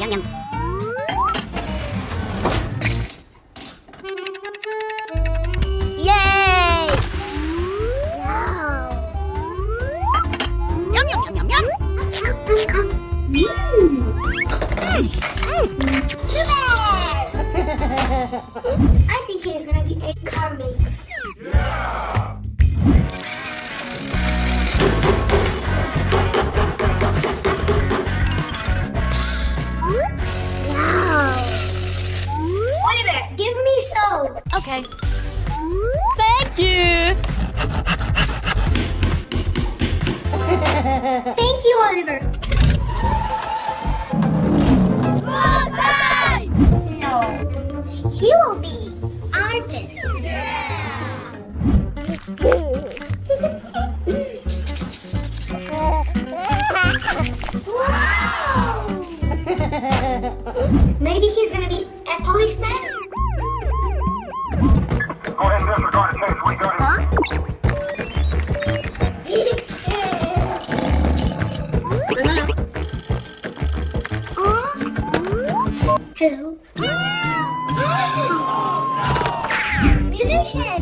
yum. Yay! Wow. Yum, yum, yum, yum, yum. I think he's gonna be a car maker. Wow. Oliver, give me some. Okay. Thank you. Thank you, Oliver. Goodbye! No, he will be artist. Wow! Maybe he's gonna be a policeman. Go ahead and disregard the chase. We got it. Huh? Hello. Musician.